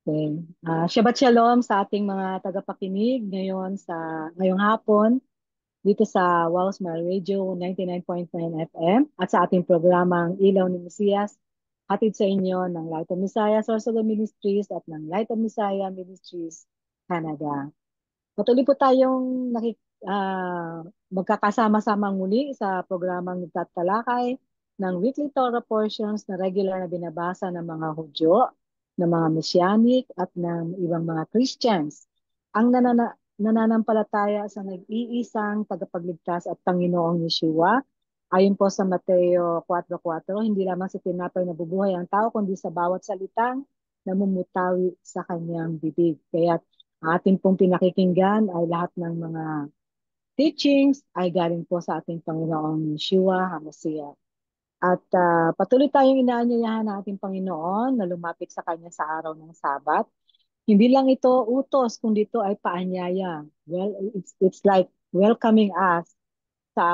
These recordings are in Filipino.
Okay. Shabbat Shalom sa ating mga tagapakinig ngayong hapon dito sa Wow Smile Radio 99.9 FM at sa ating programang Ilaw ni Mesiyas, hatid sa inyo ng Light of Messiah Sorsogon Ministries at ng Light of Messiah Ministries Canada. Patuloy po tayong magkakasama-sama muli sa programang nagtatalakay ng weekly Torah portions na regular na binabasa ng mga Hudyo, ng mga Messianic at ng ibang mga Christians. Ang nananampalataya sa nag-iisang tagapagligtas at Panginoong Yeshua, ayon po sa Mateo 4:4, hindi lamang sa tinapay nabubuhay ang tao, kundi sa bawat salitang namumutawi sa kanyang bibig. Kaya ang ating pong pinakikinggan ay lahat ng mga teachings ay galing po sa ating Panginoong Yeshua HaMashiach. At patuloy tayong inaanyayahan ng ating Panginoon na lumapit sa Kanya sa araw ng Sabat. Hindi lang ito utos, kundi ito ay paanyaya. Well, it's like welcoming us sa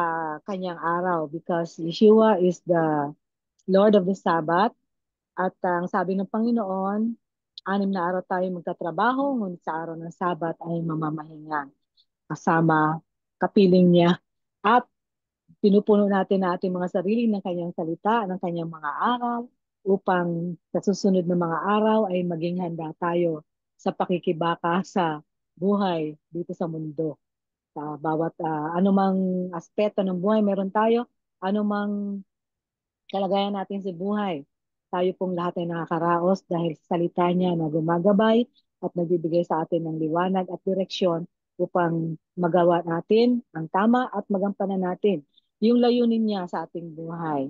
Kanyang araw because Yeshua is the Lord of the Sabbath. At ang sabi ng Panginoon, 6 na araw tayo magtatrabaho, ngunit sa araw ng Sabat ay mamamahinga kasama kapiling niya. At pinupuno natin na ating mga sarili ng kanyang salita, ng kanyang mga aral, upang sa susunod na mga araw ay maging handa tayo sa pakikibaka sa buhay dito sa mundo. Sa bawat anumang aspeto ng buhay meron tayo, anumang kalagayan natin sa buhay. Tayo pong lahat ay nakakaraos dahil sa salita niya na gumagabay at nagbibigay sa atin ng liwanag at direksyon upang magawa natin ang tama at magampanan natin yung layunin niya sa ating buhay.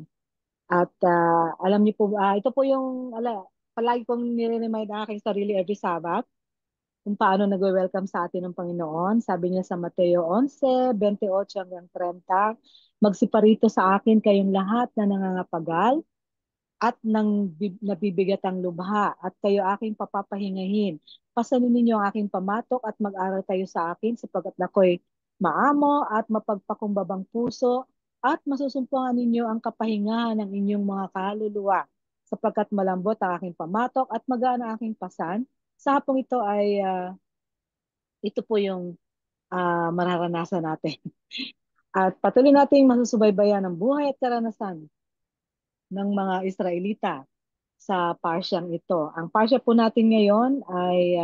At alam niyo po, ito po palagi kong nire-remind ang aking sarili every Sabbath kung paano nagwe-welcome sa atin ng Panginoon. Sabi niya sa Mateo 11:28 hanggang 30, magsiparito sa akin kayong lahat na nangangapagal at nabibigatang lubha at kayo aking papapahingahin. Pasanin ninyo ang aking pamatok at mag-aral kayo sa akin sapagkat ako'y maamo at mapagpakumbabang puso at masusumpungan ninyo ang kapahingahan ng inyong mga kaluluwa sapagkat malambot ang aking pamatok at magaan ang aking pasan. Sa hapong ito ay ito po yung mararanasan natin. At patuloy nating masusubaybayan ang buhay at karanasan ng mga Israelita sa parsyang ito. Ang parsya po natin ngayon ay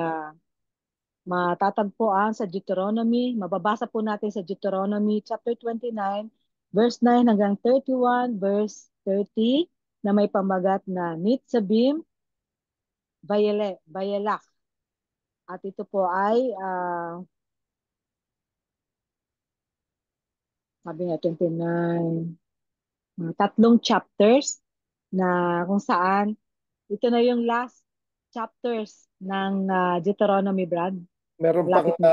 matatagpuan sa Deuteronomy. Mababasa po natin sa Deuteronomy chapter 29, verse 9 hanggang 31, verse 30, na may pamagat na Nitzabim Bayelak. At ito po ay, sabi nga 29, tatlong chapters na kung saan ito na yung last chapters ng Deuteronomy, Brad. Meron pang Malapit na.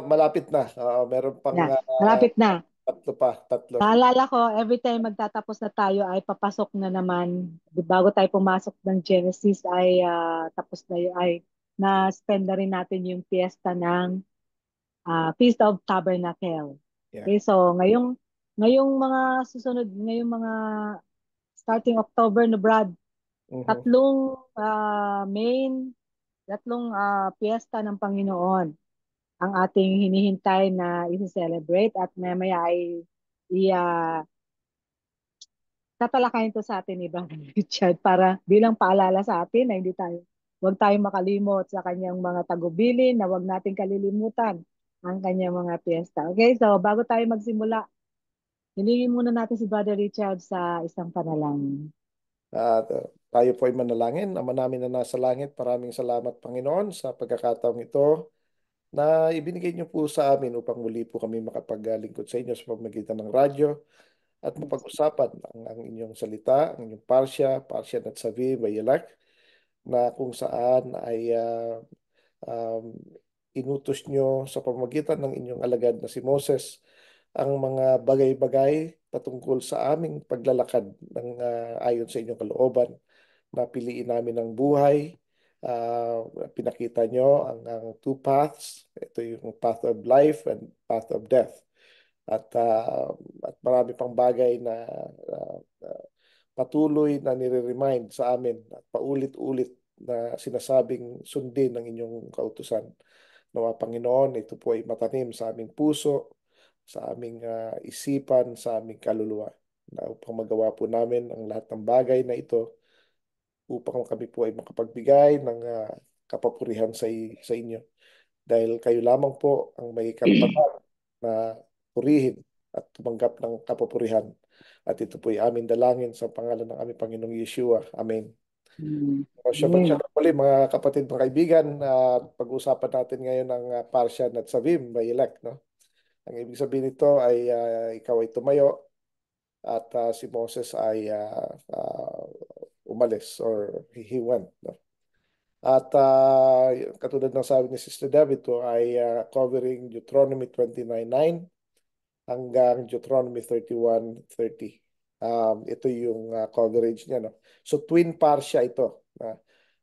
malapit na. Meron pang Yeah, malapit na. tatlo pa, tatlo. Naalala ko, every time magtatapos na tayo ay papasok na naman. Bago tayo pumasok ng Genesis ay tapos na ay na-spend na rin natin yung fiesta ng Feast of Tabernacle. Yeah. Okay, so ngayong mga susunod, ngayong mga starting October na, Brad, Mhm. tatlong tatlong piyesta ng Panginoon ang ating hinihintay na i-celebrate at mamaya ay tatalakayin to sa atin ni Brother Richard para bilang paalala sa atin na huwag tayong makalimot sa kanyang mga tagubilin, na huwag nating kalilimutan ang kanyang mga piyesta. Okay, so bago tayo magsimula, hilingin muna natin si Brother Richard sa isang panalangin. At tayo po ay manalangin. Ama namin na nasa langit, maraming salamat Panginoon sa pagkakataong ito na ibinigay niyo po sa amin upang muli po kami makapaglingkod sa inyo sa pamamagitan ng radyo at mapag-usapan ang inyong salita, ang inyong parsya at sabi, bayalak, na kung saan ay um, inutos nyo sa pamamagitan ng inyong alagad na si Moses ang mga bagay-bagay patungkol sa aming paglalakad ng ayon sa inyong kalooban. Napiliin namin ang buhay. Pinakita nyo ang two paths. Ito yung path of life and path of death. At marami pang bagay na patuloy na nire-remind sa amin at paulit-ulit na sinasabing sundin ng inyong kautusan. Nawa Panginoon, ito po ay matanim sa aming puso, sa aming isipan, sa aming kaluluwa. Na upang magawa po namin ang lahat ng bagay na ito, upang kami po ay makapagbigay ng kapapurihan sa inyo. Dahil kayo lamang po ang may karapatan na purihin at tumanggap ng kapapurihan. At ito po ay aming dalangin sa pangalan ng aming Panginoong Yeshua. Amen. Mm. O, Shabbat Amen. shalom muli mga kapatid, mga kaibigan. Pag-uusapan natin ngayon ang Parsha at Savim by elect. No? Ang ibig sabihin nito ay ikaw ay tumayo at si Moses ay umalis or he went. No? At katulad ng sabi ni Sister David, ito ay covering Deuteronomy 29:9 hanggang Deuteronomy 31:30. Ito yung coverage niya. No? So twin parsha ito.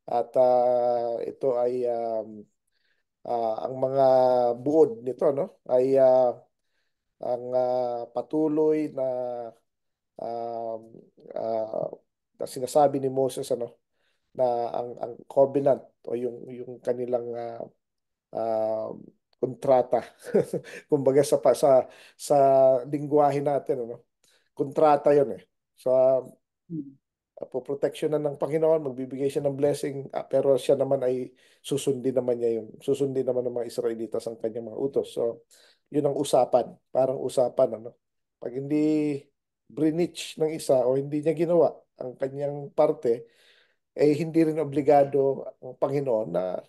At ito ay ang mga buod nito, no, ay ang patuloy um, ah, na sinasabi ni Moses, ano, na ang covenant o yung kanilang ah, kontrata, kumbaga sa lingwahe natin, ano, kontrata 'yon eh. Sa Mm. poproteksyonan ng Panginoon, magbibigay siya ng blessing, pero siya naman ay susundin naman ng mga Israelitas ang kanyang mga utos. So, yun ang usapan, parang usapan, ano. Pag hindi brinich ng isa o hindi niya ginawa ang kanyang parte, eh hindi rin obligado ang Panginoon na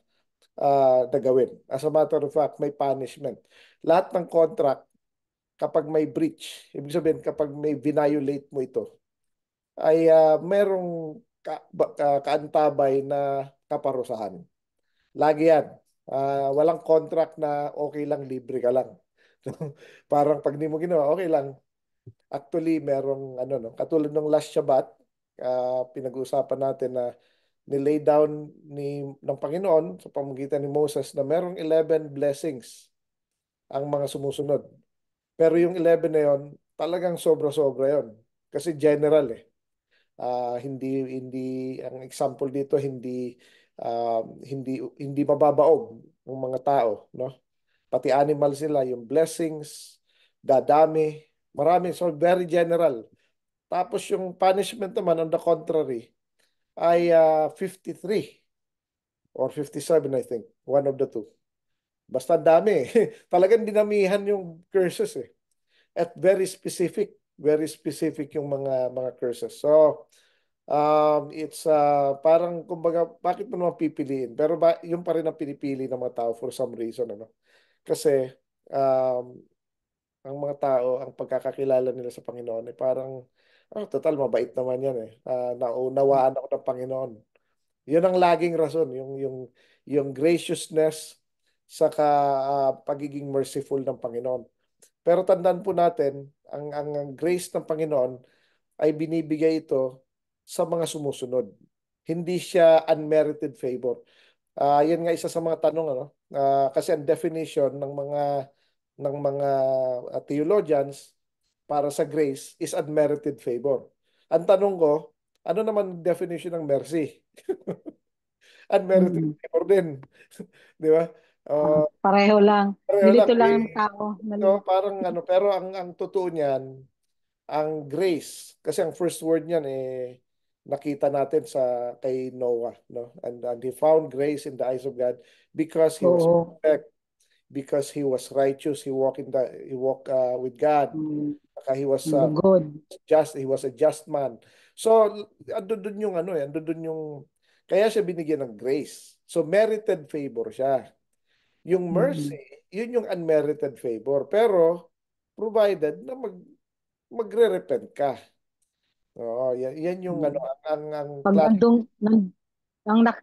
gawin. As a matter of fact, may punishment. Lahat ng contract, kapag may breach, ibig sabihin kapag may violate mo ito, ay merong kaantabay na kaparusahan. Lagi yan. Walang contract na okay lang, libre ka lang. Parang pag di mo ginawa, okay lang. Actually, merong ano, no, katulad ng last Shabbat, pinag-uusapan natin na nilay down ng Panginoon sa pamamagitan ni Moses na merong 11 blessings ang mga sumusunod. Pero yung 11 na yon, talagang sobra-sobra yon. Kasi general eh. Hindi hindi ang example dito, hindi mababaog ng mga tao, no? Pati animal sila, yung blessings, dadami, marami, so very general. Tapos yung punishment naman on the contrary ay 53 or 57, I think, one of the two. Basta ang dami. Talagang dinamihan yung curses eh. At very specific yung mga curses. So it's parang kumbaga bakit mo naman pipiliin? Pero yung pa rin ang pinipili ng mga tao for some reason, ano? Kasi um, ang mga tao, ang pagkakakilala nila sa Panginoon ay parang total mabait naman yan eh. Naunawaan ako ng Panginoon. Yun ang laging rason, yung graciousness sa pagiging merciful ng Panginoon. Pero tandaan po natin, ang grace ng Panginoon ay binibigay ito sa mga sumusunod. Hindi siya unmerited favor. Yan nga isa sa mga tanong, ano? Kasi ang definition ng mga theologians para sa grace is unmerited favor. Ang tanong ko, ano naman definition ng mercy? Unmerited Mm. favor din. Di ba? Pareho lang. Pareho lang Nilito lang ang eh. tao. No, parang ano, pero ang totoo niyan, ang grace, kasi ang first word niyan eh nakita natin sa kay Noah, no? And he found grace in the eyes of God because he was Oo. perfect, because he was righteous, he walked with God. Mm. Saka he was Lugod. he was a just man. So ando dun yung ano eh, ando dun yung kaya siya binigyan ng grace. So merited favor siya. Yung mercy, Mm. yun yung unmerited favor. Pero provided na magre-repent ka. Oo, yan yung ano, Mm. ang Pag klase.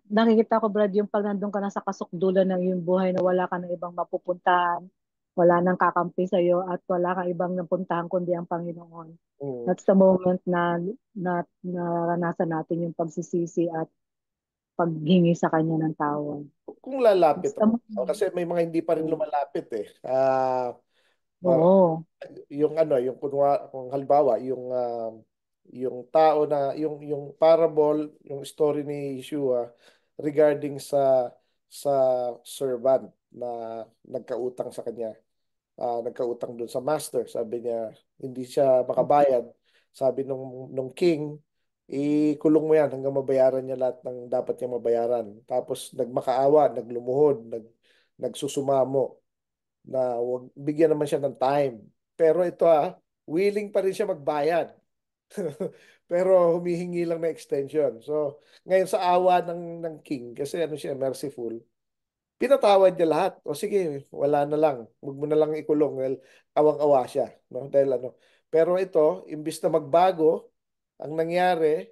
nakikita ko, Brad, yung pag nandun ka na sa kasukdulan ng yung buhay na wala ka ng ibang mapupuntahan, wala nang kakampi sa'yo, at wala kang ibang napuntahan kundi ang Panginoon. Mm, That's the moment na naranasan natin yung pagsisisi at paghingi sa Kanya ng tawad. kung lalapit It's the ako. moment. Kasi may mga hindi pa rin Oo. lumalapit eh. Ma- Oo. yung ano, kung halimbawa, yung tao na, yung parable, yung story ni Yeshua, regarding sa servant na nagkautang sa kanya. Nagkautang doon sa master. Sabi niya, hindi siya makabayad. Sabi nung king, ikulong mo yan hanggang mabayaran niya lahat ng dapat niya mabayaran. Tapos nagmakaawa, naglumuhod, nagsusumamo na wag, bigyan naman siya ng time. Pero ito willing pa rin siya magbayad. Pero humihingi lang ng extension. So, ngayon sa awa ng king, kasi ano siya, merciful, pinatawad niya lahat. O sige, wala na lang. Huwag mo na lang ikulong. Well, awang-awa siya. No? Dahil ano. Pero ito, imbis na magbago, ang nangyari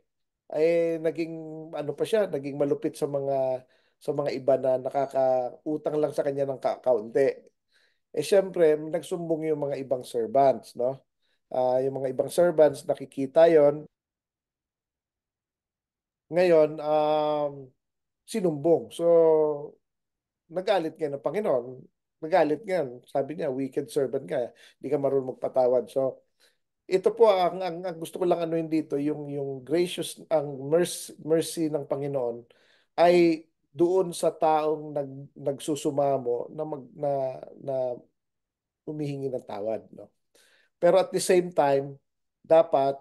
ay naging ano pa siya, naging malupit sa mga iba na nakakautang lang sa kanya ng kaunti. Eh syempre, nagsumbong yung mga ibang servants, no? Yung mga ibang servants nakikita yon. Ngayon, sinumbong. So, nagalit nga ng Panginoon. Nagalit nga. Sabi niya, wicked servant ka. Hindi ka marunong magpatawad. So, ito po ang gusto ko lang anuhin dito, yung gracious, ang mercy ng Panginoon ay doon sa taong nagsusumamo na humihingi ng tawad, no? Pero at the same time, dapat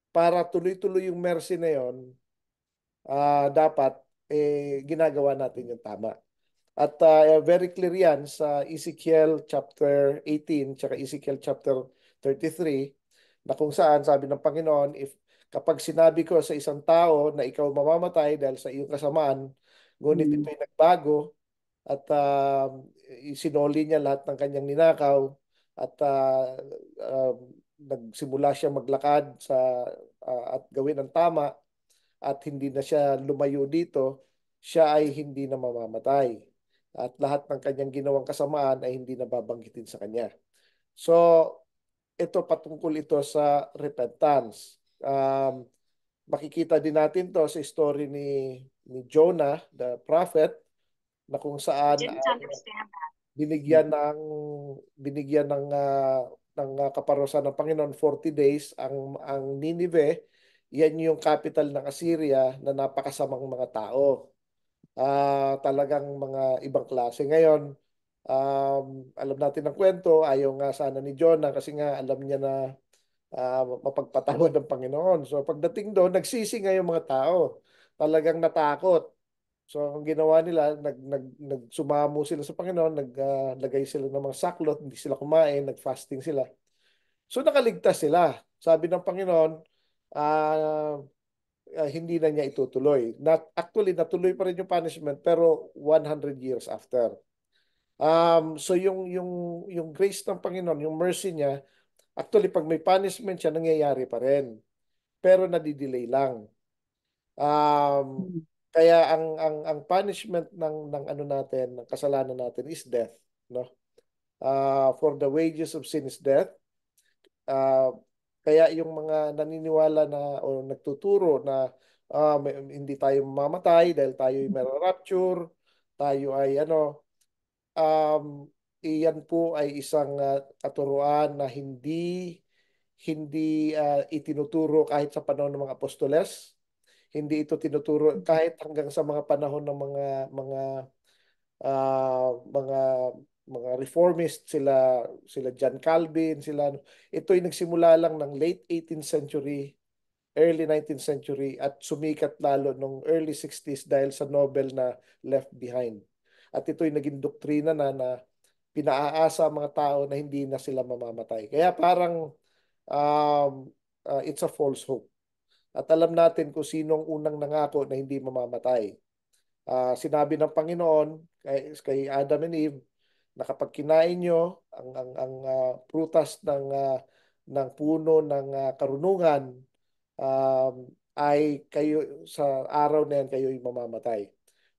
para tuloy-tuloy yung mercy na yon, dapat ginagawa natin yung tama. At very clear yan sa Ezekiel chapter 18 tsaka Ezekiel chapter 33 na kung saan sabi ng Panginoon, if kapag sinabi ko sa isang tao na ikaw mamamatay dahil sa iyong kasamaan, ngunit Mm. ito'y nagbago at isinoli niya lahat ng kanyang ninakaw at nagsimula siya maglakad at gawin ang tama at hindi na siya lumayo dito, siya ay hindi na mamamatay. At lahat ng kanyang ginawang kasamaan ay hindi na babanggitin sa kanya. So, ito patungkol ito sa repentance. Makikita din natin to sa story ni Jonah, the prophet, na kung saan binigyan ng binigyan ng kaparusahan ng Panginoon 40 days ang Ninive. Yan yung capital ng Assyria na napakasamang mga tao. Talagang mga ibang klase. Ngayon, alam natin ang kwento, ayaw nga sana ni Jonah kasi nga alam niya na mapagpatawad ng Panginoon. So pagdating doon, nagsisi nga yung mga tao. Talagang natakot. So ang ginawa nila, nagsumamo sila sa Panginoon, naglagay sila ng mga saklot, hindi sila kumain, nag-fasting sila. So nakaligtas sila. Sabi ng Panginoon, hindi na niya itutuloy. Actually, natuloy pa rin yung punishment pero 100 years after. So yung grace ng Panginoon, yung mercy niya, actually pag may punishment siya, nangyayari pa rin. Pero nadidelay lang. Um, Mm. Kaya ang punishment ng ano natin, ng kasalanan natin is death, no? For the wages of sin is death. Uh, Kaya yung mga naniniwala na o nagtuturo na hindi tayo mamamatay dahil tayo ay rapture, tayo ay ano, iyan po ay isang katuruan na hindi itinuturo kahit sa panahon ng mga apostoles. Hindi ito tinuturo kahit hanggang sa mga panahon ng mga mga reformist, sila John Calvin, sila ano. Ito ay nagsimula lang ng late 18th century, early 19th century at sumikat lalo nung early 60s dahil sa novel na Left Behind. At ito ay naging doktrina na pinaaasa ang mga tao na hindi na sila mamamatay. Kaya parang um, it's a false hope. At alam natin kung sinong unang nangako na hindi mamamatay. Sinabi ng Panginoon kay Adam and Eve na kapag kinain nyo ang prutas ng puno ng karunungan, um, ay kayo sa araw na yan kayo ay mamamatay.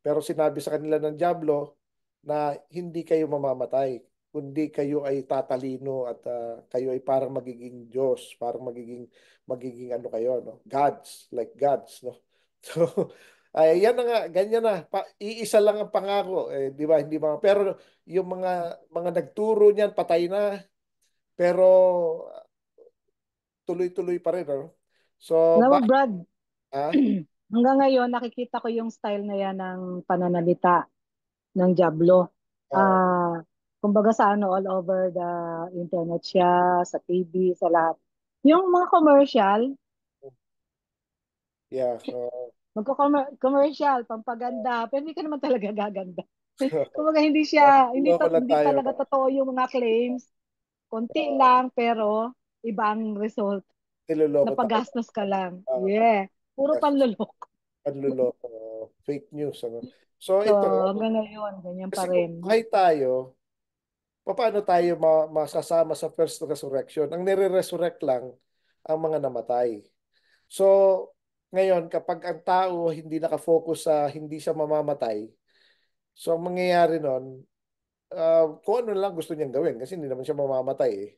Pero sinabi sa kanila ng Diablo na hindi kayo mamamatay, kundi kayo ay tatalino at kayo ay parang magiging Diyos, parang magiging ano kayo, no? Gods, like gods, no? So, ay yan na nga, ganyan na. Iisa lang ang pangako, di ba? Hindi ba? Pero yung mga nagturo niyan patay na, pero tuloy-tuloy pa rin, no? So, Alam mo, Brad, ah? Hanggang ngayon, nakikita ko yung style na yan ng pananalita ng Diablo. Ah, Ah, kumbaga sa ano, all over the internet siya, sa TV, sa lahat. Yung mga commercial, yeah. magko-commercial, pampaganda, pero hindi ka naman talaga gaganda. Kumbaga hindi siya, Loko lang hindi tayo, talaga no? totoo yung mga claims. Konti Ah, lang, pero iba ang result. niloloko tayo. Napagastos ka lang. Ah, Yeah. Puro yes, panluloko. panloloko, fake news, ano. So So, ito, hanggang ngayon, ganyan pa kasi kung rin. buhay tayo, paano tayo masasama sa first resurrection? Ang nire-resurrect lang ang mga namatay. So, ngayon, kapag ang tao hindi nakafocus sa hindi siya mamamatay, so ang mangyayari nun, kung ano lang gusto niyang gawin kasi hindi naman siya mamamatay eh.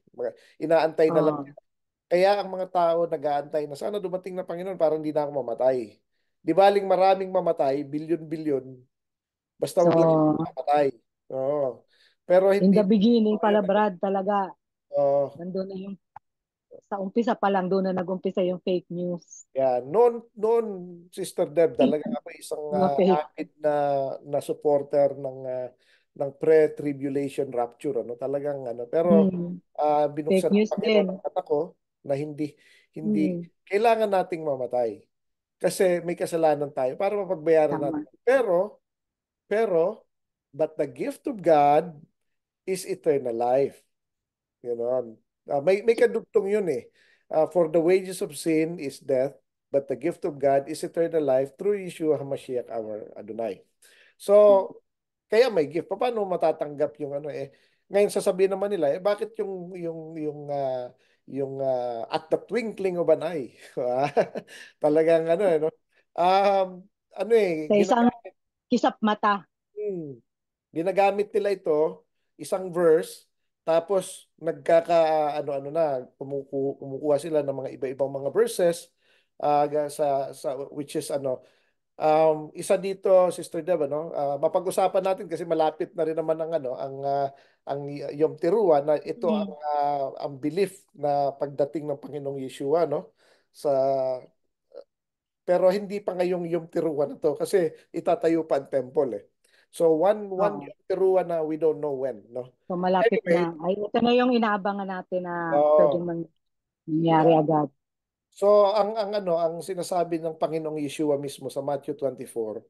Inaantay na lang. Oh. Kaya ang mga tao nag-aantay na sana dumating na Panginoon para hindi na ako mamatay. Di baling maraming mamatay, bilyon-bilyon, basta wag lang So, mamatay. Oo. Pero in hindi the beginning yun. pala, Brad, talaga, Oo. nandun na yung, sa umpisa pa lang, doon na nag-umpisa yung fake news. Yeah, noon Sister Deb, talaga ako isang Mga fake. avid na supporter ng pre-tribulation rapture, ano, talagang ano. Pero Hmm. Fake binuksan ng news Panginoon ang din. mata ko na hindi Hmm. kailangan nating mamatay. Kasi may kasalanan tayo para mapagbayaran natin. Tama. Pero but the gift of God is eternal life. Ganoon. May kadugtong yun eh. For the wages of sin is death, but the gift of God is eternal life through Yeshua HaMashiach our Adonai. So, kaya may gift. Paano matatanggap yung ano eh? Ngayon sasabihin naman nila, eh bakit at the twinkling of an eye? Talagang ano eh, no? Um, ano eh, Sa isang kisap mata. hmm, ginagamit nila ito, isang verse, tapos ano-ano na, kumukuha sila ng mga iba-ibang mga verses sa which is ano, isa dito, Sister Deb, ano, mapag-usapan natin kasi malapit na rin naman ang Yom Teruah na ito Hmm. ang belief na pagdating ng Panginoong Yeshua, no? Sa pero hindi pa ngayong Yom Teruah na to kasi itatayo pa ang temple eh. So one Oo. Yom Teruah na we don't know when, no? So, malapit Anyway, na. Ay, ito na yung inaabangan natin na pwedeng oh, mangyari yeah. agad. So ang sinasabi ng Panginoong Yeshua mismo sa Matthew 24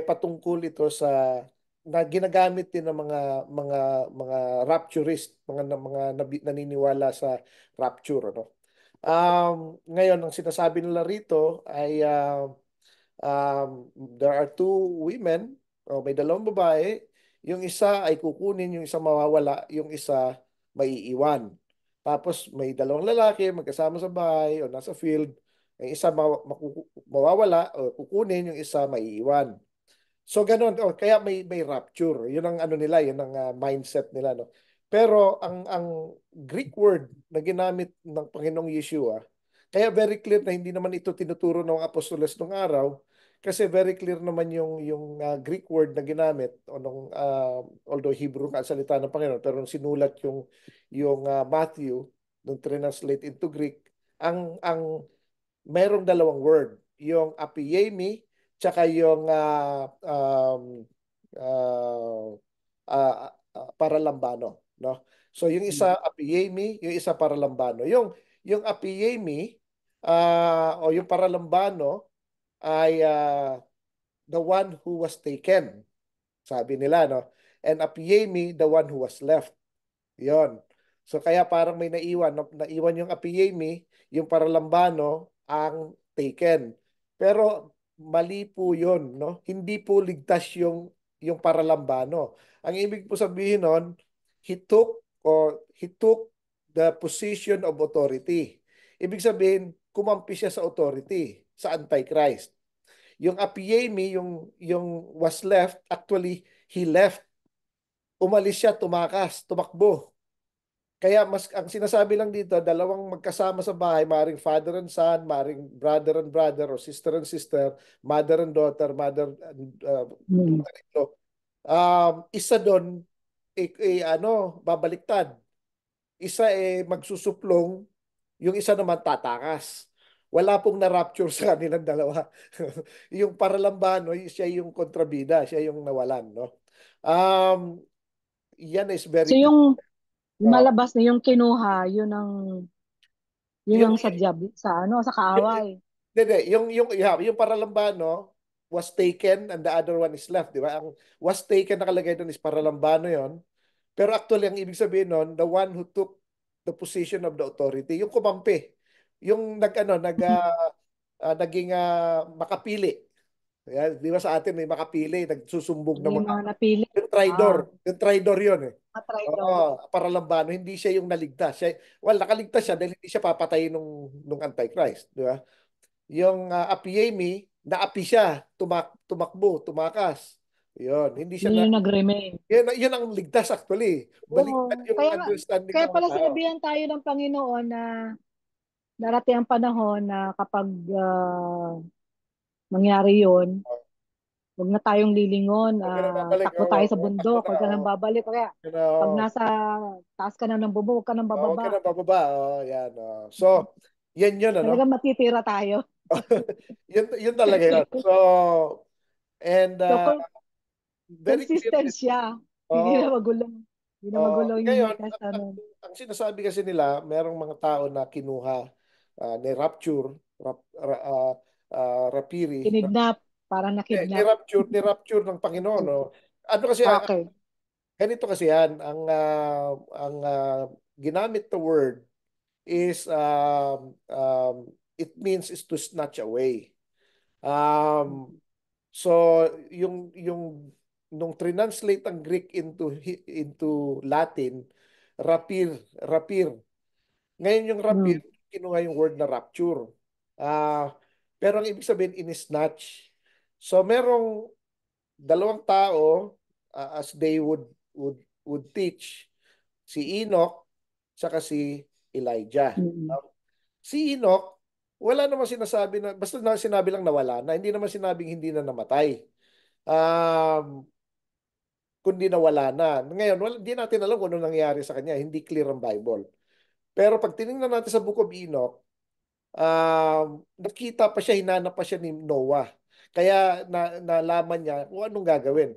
patungkol ito sa na ginagamit din ng mga rapturist, naniniwala sa rapture, ano. Ngayon ang sinasabi nila rito ay there are two women, may dalawang babae, yung isa ay kukunin, yung isa mawawala, yung isa maiiwan. Tapos may dalawang lalaki magkasama sa bahay o nasa field, yung isa mawawala o kukunin, yung isa maiiwan. So ganun, kaya may rapture. 'Yun ang ano nila, 'yun ang mindset nila, no. Pero ang Greek word na ginamit ng Panginoong Yeshua, kaya very clear na hindi naman ito tinuturo ng apostoles nung araw, kasi very clear naman yung Greek word na ginamit o although Hebrew nga ang salita ng Panginoon, pero nung sinulat yung Matthew, nung translate into Greek, ang merong dalawang word, yung apiemi tsaka yung uh, paralambano, no? So yung isa apiemi, yung isa paralambano. Yung apiemi o yung paralambano ay the one who was taken, sabi nila, no? And apiemi, the one who was left. Yon. So kaya parang may naiwan yung Apiyemi, yung Paralambano ang taken. Pero mali po 'yon, no? Hindi po ligtas yung Paralambano. Ang ibig po sabihin nun, he took the position of authority. Ibig sabihin, kumampi siya sa authority, sa Antichrist. Yung Apiyemi, yung was left, actually he left. Umalis siya, tumakbo. Kaya mas ang sinasabi lang dito, dalawang magkasama sa bahay, maring father and son, maring brother and brother, or sister and sister, mother and daughter, mother and Hmm. daughter-in-law. Isa doon, ano, babaliktad. Isa magsusuplong, yung isa naman tatakas. wala pong na-rapture sa kanilang dalawa. Yung Paralambano, siya yung kontrabida, siya yung nawalan, no? Um, yan is So very clear. yung Uh, malabas na yung kinuha, yun yung ang sadyab sa ano, sa yung kaaway. hindi, yung Paralambano was taken and the other one is left, di ba? Ang was taken nakalagay doon is Paralambano yon. Pero actually, ang ibig sabihin nun, the one who took the position of the authority, yung kumampi, yung naging makapili. Yan, di ba sa atin may makapili, nagsusumbong ng Yung mga, mga napili. yung traidor yun eh. Mga traidor. Oo, Paralambano, hindi siya yung naligtas. Nakaligtas siya dahil hindi siya papatayin nung Antichrist, di ba? Yung Apiemi, naapi siya, tumakbo, tumakas. Yun, hindi siya Yun na, yung nag-remain. yun ang ligtas actually. Baliktad Oo. yung Kaya nga, understanding kaya ng mga pala tao. sinabihan tayo ng Panginoon na darating ang panahon na kapag mangyari yun, huwag na tayong lilingon, Huwag ka na babalik. takbo Oo, tayo sa takbo bundok, na. huwag ka nang Oo. babalik. Kaya Yun na, pag oo. nasa taas ka na ng bubong, huwag ka nang Huwag ka bababa. na bababa. Oo, yan. So, yan yun, ano? Talagang matitira tayo. Yun talaga yun. So, and So, very clear consistent din. siya. Hindi na Oo. magulo. Hindi na magulo yung New Ngayon, Testament. ang sinasabi kasi nila, merong mga tao na kinuha ni Rapture, Rapiri, Kinidnap. Parang nakidnap. ni Rapture ng Panginoon. No? Ano kasi, Okay. ganito kasi yan, ang ginamit the word is, it means is to snatch away. Um, so, nung translate ang Greek into Latin, rapir. Ngayon yung rapir, Hmm. kinuha yung word na rapture. Ah, pero ang ibig sabihin, in-snatch. So, merong dalawang tao, as they would teach, si Enoch saka si Elijah. Mm. Si Enoch, wala naman sinasabi na, basta na sinabi lang nawala na, hindi naman sinabing hindi na namatay. Um, Kundi nawala na. Ngayon, hindi natin alam kung ano nangyari sa kanya. Hindi clear ang Bible. Pero pag tinignan natin sa Book of Enoch, nakita pa siya, hinanap pa siya ni Noah. Kaya nalaman niya kung anong gagawin.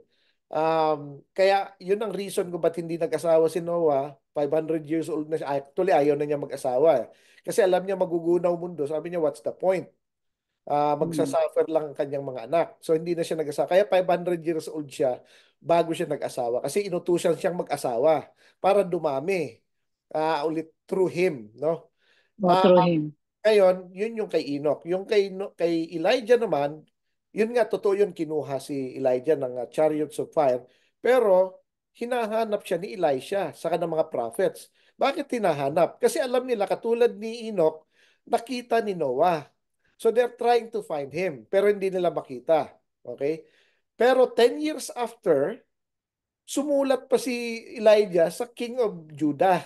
Kaya yun ang reason kung ba't hindi nag-asawa si Noah. 500 years old na siya. Actually, ayaw na niya mag-asawa. Kasi alam niya magugunaw mundo. Sabi niya, what's the point? Mm. Magsasuffer lang ang kanyang mga anak. So hindi na siya nag-asawa. Kaya 500 years old siya bago siya nag-asawa. Kasi inutusan siyang mag-asawa para dumami ulit through him. No? Go Ah, through him. Ngayon, yun yung kay Enoch. Yung kay Elijah naman, yun nga, totoo yun, kinuha si Elijah ng chariots of fire. Pero, hinahanap siya ni Elisha sa ng mga prophets. Bakit hinahanap? Kasi alam nila, katulad ni Enoch, nakita ni Noah. So, they're trying to find him. Pero hindi nila makita. Okay? Pero 10 years after, sumulat pa si Elijah sa King of Judah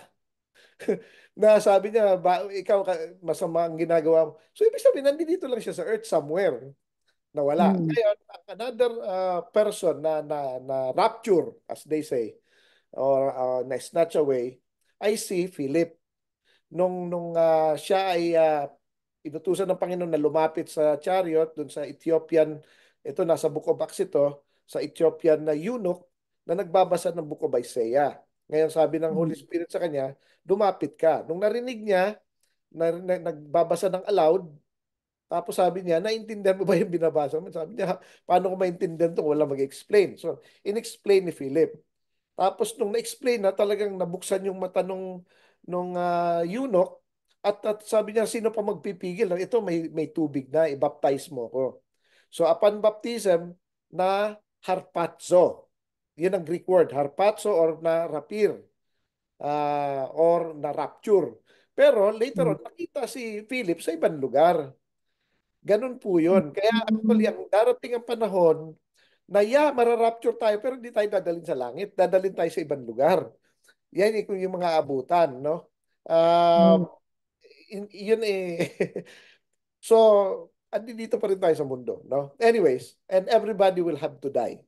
na sabi niya, ikaw masama ang ginagawa mo. So, ibig sabihin, nandito lang siya sa earth somewhere na wala. Mm. Ngayon, another person na rapture, as they say, or na snatch away, I see Philip. Nung siya ay inutusan ng Panginoon na lumapit sa chariot dun sa Ethiopian, ito nasa Book of Acts ito, sa Ethiopian na eunuch na nagbabasa ng Book of Isaiah. Ngayon sabi ng Holy Mm. Spirit sa kanya, lumapit ka. Nung narinig niya, nagbabasa ng aloud, tapos sabi niya, naintindihan mo ba yung binabasa mo? Sabi niya, paano ko maintindihan ito? Wala mag-explain. So, in-explain ni Philip. Tapos nung na-explain na, talagang nabuksan yung mata nung eunuch at sabi niya, sino pa magpipigil? Ito, may tubig na, i-baptize mo ko. So upon baptism, na harpazo. Yun ang Greek word, harpazo or na rapir or na rapture. Pero later Mm. on, nakita si Philip sa ibang lugar. Ganun po yun. Kaya actually, Mm. ang darating ang panahon na mararapture tayo pero hindi tayo dadalhin sa langit. Dadalhin tayo sa ibang lugar. Yan yung mga abutan, no? Mm. Yun eh. So, andi dito pa rin tayo sa mundo, no? Anyways, and everybody will have to die.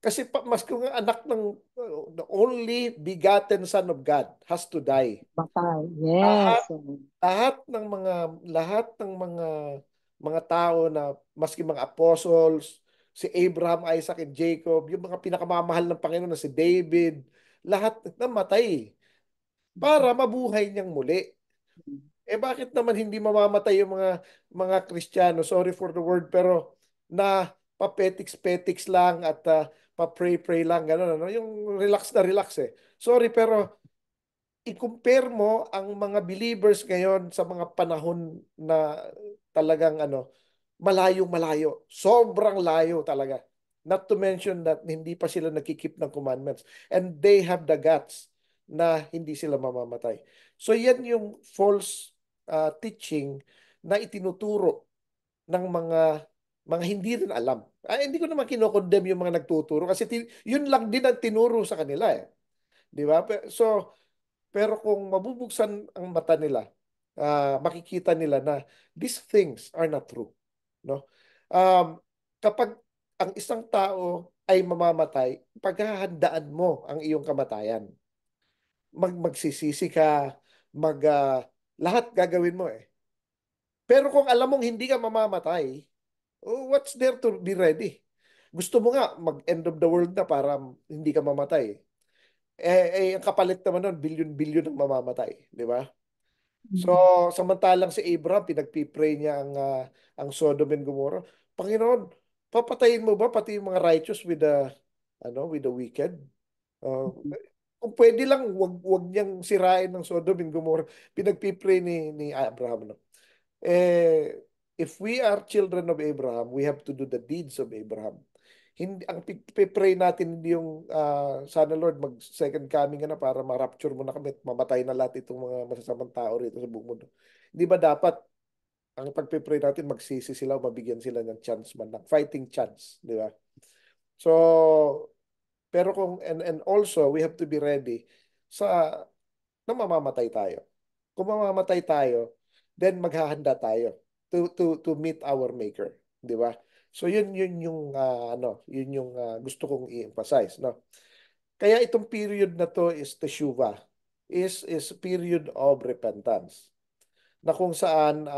Kasi mas kung ang anak ng the only begotten Son of God has to die. Patay. Lahat Yes. lahat ng mga tao na maski mga apostles, si Abraham, Isaac, and Jacob, yung mga pinakamamahal ng Panginoon na si David, lahat namatay para mabuhay niyang muli. Eh bakit naman hindi mamamatay yung mga Kristiyano? Sorry for the word, pero na papetiks-petiks lang at pa-pray-pray lang gano'n, ano? Yung relax na relax eh. Sorry, pero i-compare mo ang mga believers ngayon sa mga panahon na talagang malayong malayo. Sobrang layo talaga. Not to mention that hindi pa sila nakikip ng commandments. And they have the guts na hindi sila mamamatay. So yan yung false teaching na itinuturo ng mga hindi rin alam. Hindi ko naman kinokondem yung mga nagtuturo kasi yun lang din ang tinuro sa kanila eh. Di ba? So, pero kung mabubuksan ang mata nila, makikita nila na these things are not true. No? Kapag ang isang tao ay mamamatay, paghahandaan mo ang iyong kamatayan. Magsisisi ka, lahat gagawin mo eh. Pero kung alam mong hindi ka mamamatay, what's there to be ready? Gusto mo nga mag-end of the world na para hindi ka mamatay. Ang kapalit naman nun, bilyon-bilyon ang mamamatay. Di ba? So, Mm. samantalang si Abraham, pinagpipray niya ang Sodom and Gomorrah. Panginoon, papatayin mo ba pati yung mga righteous with the wicked? Uh, kung pwede lang, wag niyang sirain ng Sodom and Gomorrah. Pinagpipray ni Abraham. No? Eh, if we are children of Abraham, we have to do the deeds of Abraham. Hindi, ang pray natin hindi yung sana Lord mag second coming ka na para ma-rapture mo na kami at mamatay na lahat itong mga masasamang tao rito sa buong mundo. Hindi ba dapat ang pagpe-pray natin magsisi sila o mabigyan sila ng chance man lang, fighting chance, di ba? So, pero and also we have to be ready sa na mamamatay tayo. Kung mamamatay tayo, then maghahanda tayo to meet our maker, di ba? So yun yung yun yung gusto kong i-emphasize, no? Kaya itong period na to is teshuva, is period of repentance na kung saan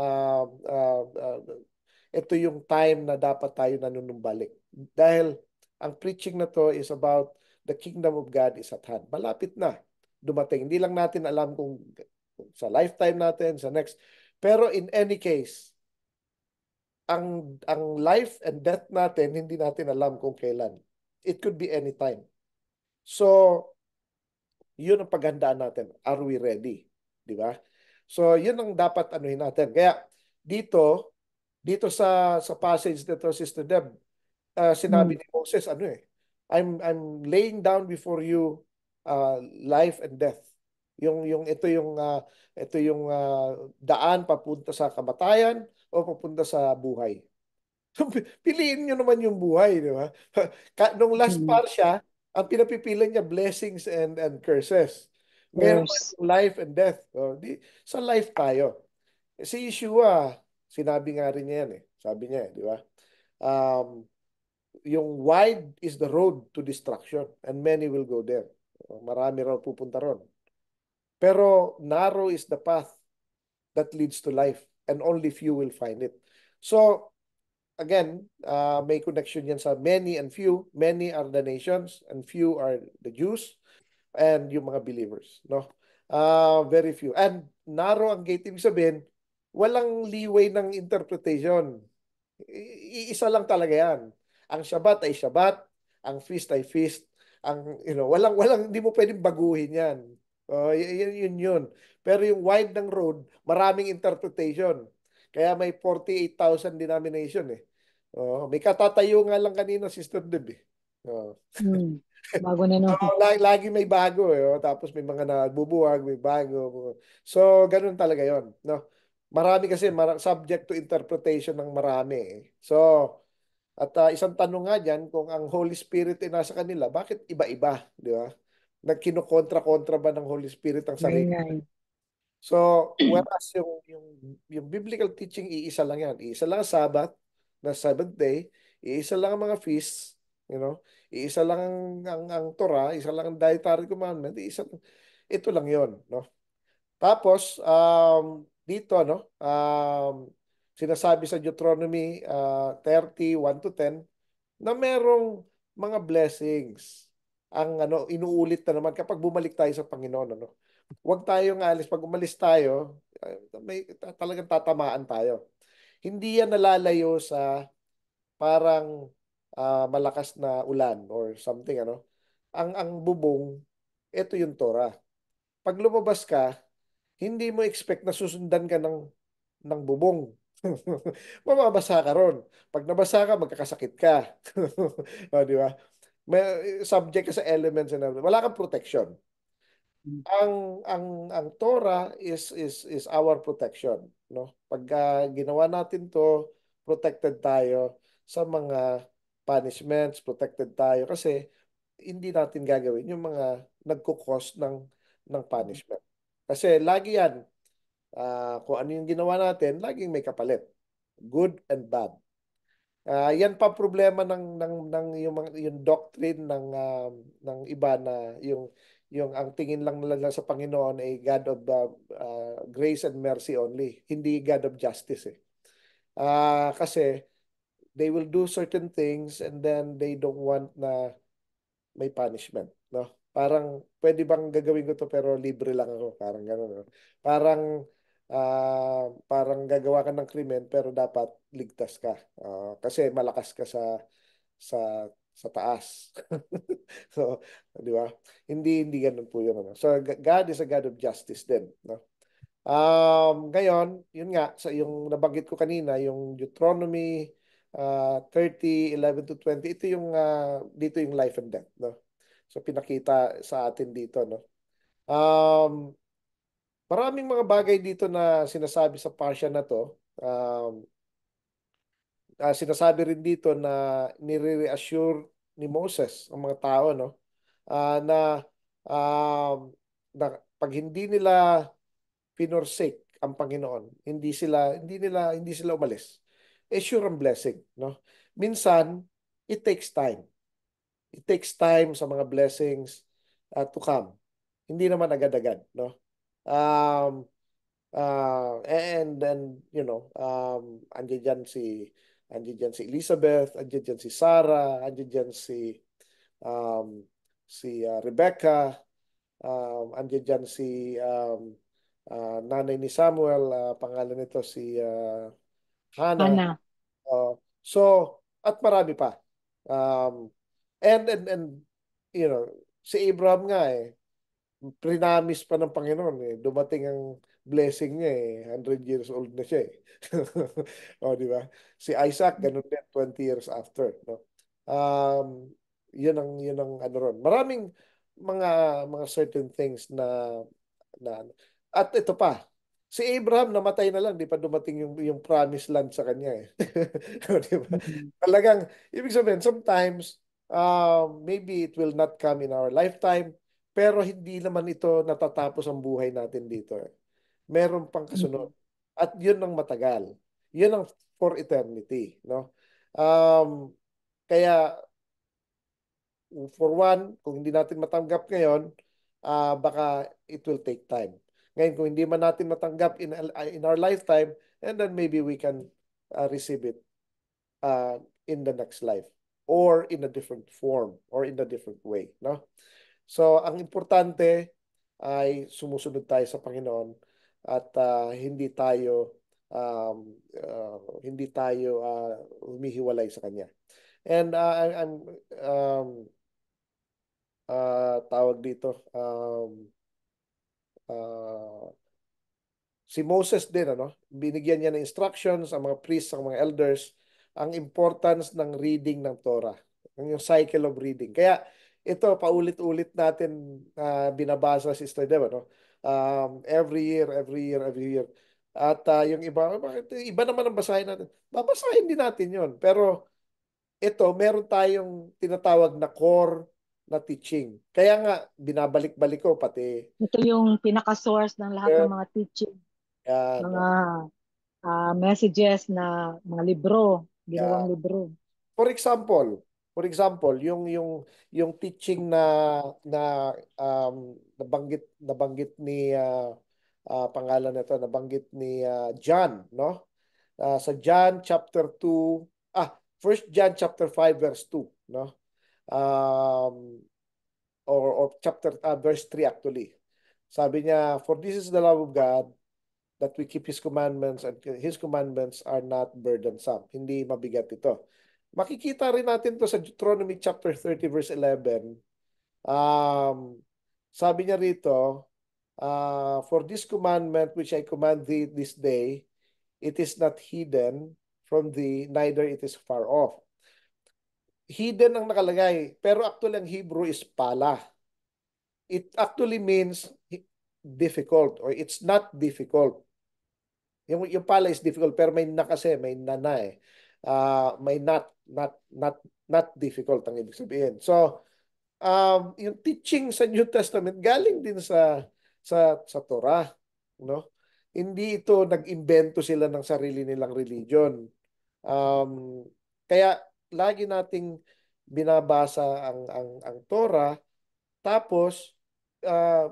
ito yung time na dapat tayo nanunumbalik. Dahil ang preaching na to is about the kingdom of God is at hand. Malapit na dumating. Hindi lang natin alam kung sa lifetime natin, sa next. Pero in any case, ang life and death natin, hindi natin alam kung kailan. It could be any time. So, yun ang paghandaan natin. Are we ready? Di ba? So, yun ang dapat anuhin natin. Kaya dito, dito sa passage nito, Sister Deb, sinabi Mm. ni Moses, I'm laying down before you life and death. Ito yung daan papunta sa kamatayan o papunta sa buhay. Piliin nyo naman yung buhay, di ba? Nung last Mm. parsha, ang pinapipilan niya blessings and curses. Ngayon naman Yes. yung life and death. Sa life tayo. Si Yeshua, sinabi nga rin niya yan eh. Sabi niya, di ba? Um, yung wide is the road to destruction and many will go there. Marami raw pupunta ron. Pero narrow is the path that leads to life and only few will find it. So, again, may connection yan sa many and few. Many are the nations and few are the Jews and yung mga believers. No? Very few. And narrow ang gate, ibig sabihin, walang leeway ng interpretation. Iisa lang talaga yan. Ang Shabbat ay Shabbat, ang feast ay feast. Walang hindi mo pwedeng baguhin yan. Yun. Pero yung wide ng road, maraming interpretation. Kaya may 48,000 denomination eh. May katatayo nga lang kanina, Sister Deb eh. Oh. Mm. Bago na no. Lagi may bago eh. Tapos may mga nagbubuwag, may bago. So, ganun talaga yon, no? Marami kasi subject to interpretation ng marami eh. So, at isang tanong nga dyan, kung ang Holy Spirit ay nasa kanila, bakit iba-iba? Di ba? Nagkinokontra-kontra ba ng Holy Spirit ang Yun sarili? nga eh. So, whereas yung biblical teaching, iisa lang yan. Iisa lang ang Sabbath, na seventh day. Iisa lang ang mga feasts. You know, iisa lang ang Torah, isa lang ang dietary commandment, ito lang 'yon, no? Tapos dito no, sinasabi sa Deuteronomy 30, 1 to 10 na merong mga blessings. Ang inuulit na naman kapag bumalik tayo sa Panginoon, ano. Huwag tayong alis pag umalis tayo, talagang tatamaan tayo. Hindi yan nalalayo sa parang malakas na ulan or something, ano. Ang bubong, ito yung Torah. Pag lumabas ka, hindi mo expect na susundan ka ng bubong. Mamabasa ka ron. Pag nabasa ka, magkakasakit ka. O, di ba? May subject ka sa elements and everything. Wala kang protection. Ang Torah is our protection, no? Pag ginawa natin 'to, protected tayo sa mga punishments, protected tayo kasi hindi natin gagawin yung mga nagko-cause ng punishment. Kasi lagi yan, kung ano yung ginawa natin, laging may kapalit. Good and bad. Yan pa problema ng yung doctrine ng iba na yung ang tingin lang nila sa Panginoon ay God of grace and mercy only, hindi God of justice eh. Kasi they will do certain things and then they don't want na may punishment, no? Parang pwede bang gagawin ko to pero libre lang ako, parang gano'n, no? Parang parang gagawa ka ng krimen pero dapat ligtas ka. Kasi malakas ka sa taas. So, di ba? Hindi ganun po 'yun, ano. So God is a God of justice din, no? Ngayon, yun nga, sa yung nabanggit ko kanina, yung Deuteronomy 30, 11 to 20, dito yung life and death, no? So pinakita sa atin dito, no? Um, Maraming mga bagay dito na sinasabi sa passion na to. Sinasabi rin dito na nire-reassure ni Moses ang mga tao, no? Na, um, na pag hindi nila pinorsake ang Panginoon, hindi sila umalis. Eh sure ang blessing, no? Minsan, it takes time. It takes time sa mga blessings to come. Hindi naman agad-agad, no? Um, and then, andiyan dyan si Elizabeth, andiyan dyan si Sarah, andiyan dyan um, si Rebecca, andiyan dyan si nanay ni Samuel, pangalan nito si Hannah. Ana. So, at marami pa. Um, and si Abraham nga prinamis pa ng Panginoon Dumating ang blessing niya 100 years old na siya O, di ba? Si Isaac, ganun din, 20 years after, no? Um, yun ang ano ron. Maraming mga mga certain things na at ito pa. Si Abraham namatay na lang, di pa dumating yung promised land sa kanya O, di ba? Mm. Talagang, ibig sabihin, sometimes, maybe it will not come in our lifetime, pero hindi naman ito natatapos ang buhay natin dito. Meron pang kasunod. Mm. At yun ang matagal. Yun ang for eternity, no? Kaya for one, kung hindi natin matanggap ngayon, baka it will take time. Ngayon, kung hindi man natin matanggap in our lifetime, and then maybe we can receive it uh, in the next life or in a different form or in a different way, no? So, ang importante ay sumusunod tayo sa Panginoon at hindi tayo humihiwalay sa Kanya. And um, tawag dito, uh, si Moses din, binigyan niya ng instructions ang mga priests, ang mga elders, ang importance ng reading ng Torah, yung cycle of reading. Kaya ito, paulit-ulit natin binabasa, Sister Deb, every year, every year, every year. At yung iba, bakit iba naman ang basahin natin? Babasahin din natin yon. Pero ito, meron tayong tinatawag na core na teaching. Kaya nga, binabalik-balik ko pati Ito yung pinaka-source ng lahat ng yan, mga teaching, yan, mga messages na mga libro, ginawang yan. libro. For example, For example, yung teaching na nabanggit ni pangalan nito, nabanggit ni John, no? Sa John chapter 2, First John chapter 5 verse 2, no? Um, or chapter verse 3 actually. Sabi niya, "For this is the love of God, that we keep His commandments, and His commandments are not burdensome." Hindi mabigat ito. Makikita rin natin to sa Deuteronomy chapter 30 verse 11. Um, Sabi niya rito, "For this commandment which I command thee this day, it is not hidden from thee, neither it is far off." Hidden ang nakalagay, pero actually ang Hebrew is pala. It actually means difficult, or it's not difficult. Yung pala is difficult, pero may na kasi, may na eh. May not difficult ang ibig sabihin. So, yung teaching sa New Testament galing din sa Torah, no? Hindi ito nag-imbento sila ng sarili nilang religion. Um, Kaya lagi nating binabasa ang Torah, tapos uh,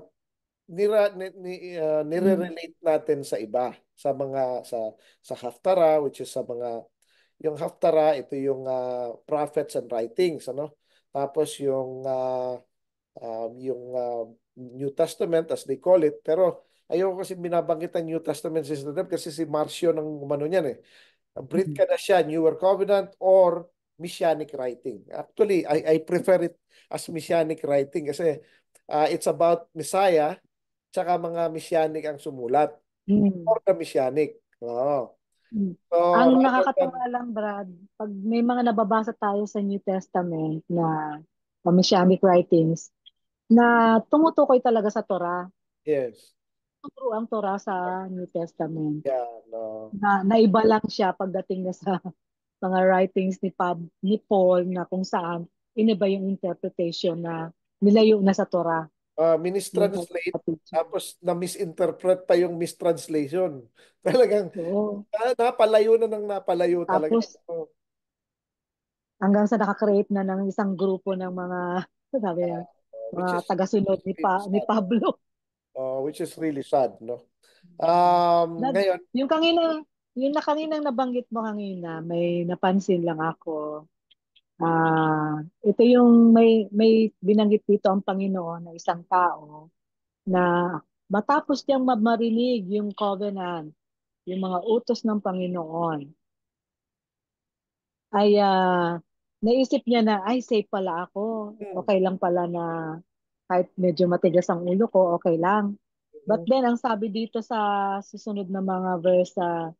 Mm. nire-relate natin sa iba, sa Haftarah, which is sa mga, yung Haftarah, ito yung prophets and writings, ano? Tapos yung New Testament as they call it, pero ayoko kasi binabanggit ang New Testament system kasi si Marcio ng umano niyan eh. Brit Mm. ka na siya, Newer Covenant or Messianic writing. Actually, I prefer it as Messianic writing kasi it's about Messiah, tsaka mga Messianic ang sumulat. Mm. Or the Messianic. Oo. Mm. So, Ang rather than, nakakatawa lang, Brad, pag may mga nababasa tayo sa New Testament na Messianic writings na tumutukoy talaga sa Torah, yes. turo ang Torah sa New Testament. Yeah, no. Naiba lang siya pagdating na sa mga writings ni Paul na kung saan iniba yung interpretation na nilayo na sa Torah yung Mistranslate, teaching. tapos na-misinterpret pa yung mistranslation. Talagang Oo. napalayo na ng napalayo talaga. Tapos So, hanggang sa nakakreate na ng isang grupo ng mga sabi niya, mga tagasunod really Ni sad. Pablo. Which is really sad, no? Dad, Ngayon, yung kanina, yung na kaninang nabanggit mo kanina, may napansin lang ako. Ito yung may binanggit dito ang Panginoon na isang tao na matapos niyang marinig yung covenant, yung mga utos ng Panginoon, ay naisip niya na, ay, safe pala ako. hmm, Okay lang pala na kahit medyo matigas ang ulo ko, okay lang. But mhm, then, ang sabi dito sa susunod na mga verse sa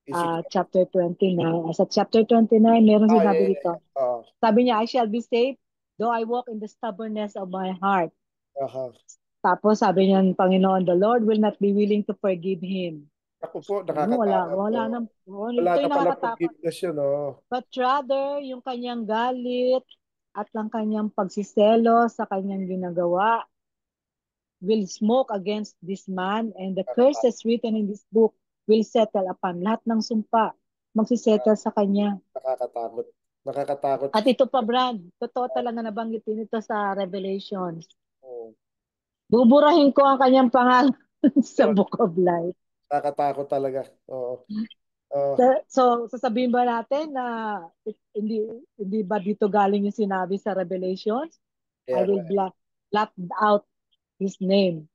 Ezekiel. chapter 29, sa chapter 29, meron Yeah, sinabi yeah, dito, yeah. sabi niya, I shall be safe, though I walk in the stubbornness of my heart. Aha. Tapos sabi niya ng Panginoon, the Lord will not be willing to forgive him. Ako po, Wala, nakakatakot to. wala nang, Wala ito na yung pala nakakatakot. forgiveness yun, oh. But rather, yung kanyang galit at ang kanyang pagsiselo sa kanyang ginagawa will smoke against this man, and the Nakakatakot. curses written in this book will settle upon lahat ng sumpa magsisettle sa kanya. Nakakatakot. Nakakatakot. At ito pa, Brad, totoo talaga nabanggit din ito sa Revelations. Oh, Buburahin ko ang kanyang pangalan sa yun. Book of Life. Nakakatakot talaga. Oo. Oh, So, sasabihin ba natin na hindi hindi ba dito galing yung sinabi sa Revelations? I kaya nga, will blot out his name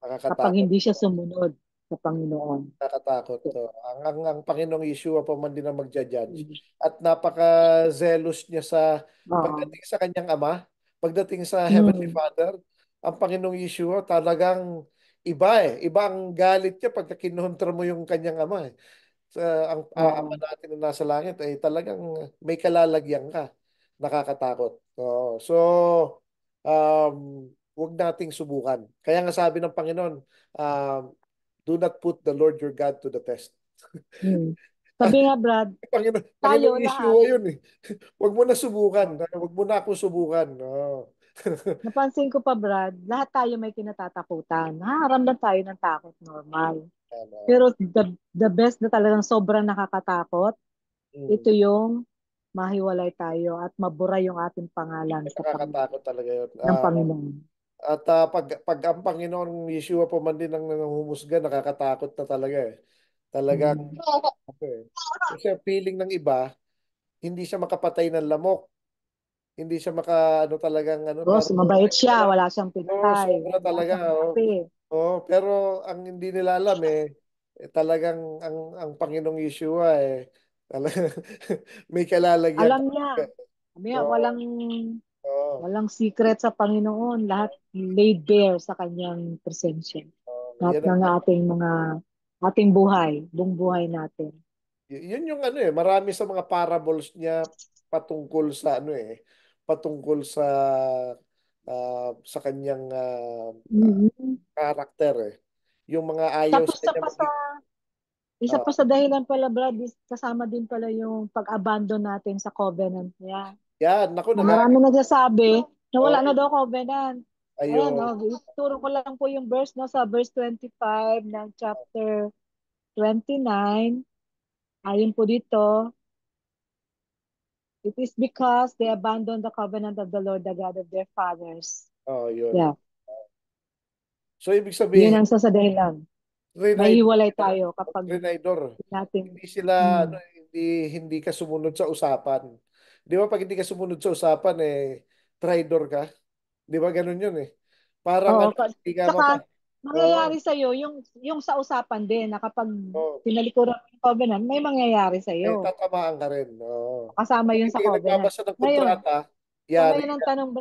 kapag nakakatakot. hindi siya sumunod sa Panginoon. Nakakatakot So, to. Ang Panginoong Yeshua pa man din ang magja-judge. At napaka-zealous niya sa oo. pagdating sa kanyang ama, pagdating sa Heavenly Mm, Father, ang Panginoong Yeshua talagang iba eh. Iba ang galit niya pagka kinontra mo yung kanyang ama eh. Sa ang ama oo. natin na nasa langit ay talagang may kalalagyan ka. Nakakatakot. Oo. So, huwag nating subukan. Kaya nga sabi ng Panginoon, um, do not put the Lord your God to the test. Mm. Sabi nga, Brad, tayo Panginoong lahat, Yeshua yun eh. Huwag mo na subukan. Huwag mo na akong subukan. Oo. napansin ko pa, Brad, lahat tayo may kinatatakutan. Nakakaramdam tayo ng takot normal. Ano, Pero the best na talagang sobrang nakakatakot, mm, ito yung mahiwalay tayo at mabura yung ating pangalan sa Nakakatakot talaga yun. ng Panginoon. At pag ang Panginoon Yeshua po man din ang nanguhusga, nakakatakot na talaga eh. Talagang, Mm. ano eh. Kasi ang feeling ng iba, hindi siya makapatay ng lamok. Hindi siya ano talagang, ano, Boss, parang, mabait siya, wala siyang oh, pinatay, sobra wala talaga. siyang Oh. napi. Oh, pero ang hindi nila alam talagang ang Panginoong Yeshua talagang may kalalagyan Alam niya, talaga. walang Oh, oh, walang secret sa Panginoon, lahat laid bare sa kanyang presensya. Lahat yan ng ating buhay, buong buhay natin. yun yung ano marami sa mga parables niya patungkol sa patungkol sa kanyang Mhm. karakter eh. Yung mga ayaw Tapos sa kanya maging isa ah, pa sa dahilan pala, Brad, kasama din pala yung pag-abandon natin sa covenant niya. yan, naku Marami nagsasabi na wala na oh, daw covenant. Ayan, ayun. ituro ko lang po yung verse, no, sa verse 25 ng chapter 29. Ayon po dito, it is because they abandoned the covenant of the Lord, the God of their fathers. Oh, yun. Yeah, So, ibig yun sabihin, ang sa dahilan. Trinidor Mahiwalay sila. tayo kapag Trinidor. natin, Hindi sila, hmm, hindi ka sumunod sa usapan. Di ba pag hindi ka sumunod sa usapan, traitor ka? Di ba ganun yun eh? Parang oo. hindi ka Saka, Oo. mangyayari sa'yo, yung sa usapan din, na kapag Oo. tinalikuran mo yung covenant, may mangyayari sa'yo. Tatamaan ka rin. Oo. Kasama Pag yun hindi sa ka covenant. nagbabasa ng Ngayon, kontrata, so yari ngayon ang ka. tanong, ba,